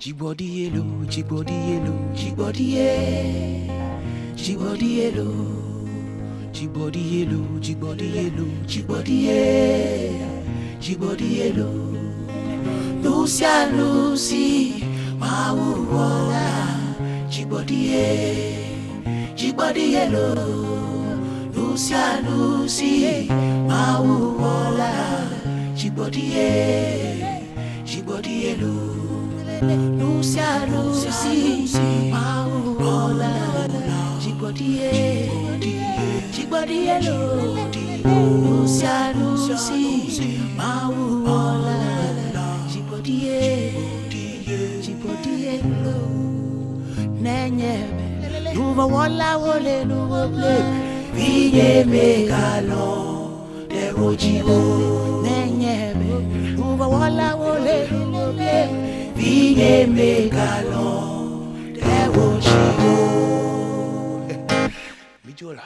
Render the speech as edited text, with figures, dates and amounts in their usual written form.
Jibody yellow, jibody yellow, jibody yellow, jibody yellow, jibody yellow, jibody yellow, jibody yellow, jibody yellow. Lucia Lucy, Mawuola, jibody yellow, jibody yellow. Lucia Lucy, Mawuola, jibody yellow, jibody yellow. Lucia Lucy, Mawuola, jibody yellow. Lucia Lucy, Mawuola, jibody yellow. Nenyebe, nuva wala wole nuva play. Viye megalo, devo jibo. Nenyebe, nuva wala wole nuva play. Viye megalo, devo jibo. Mijola.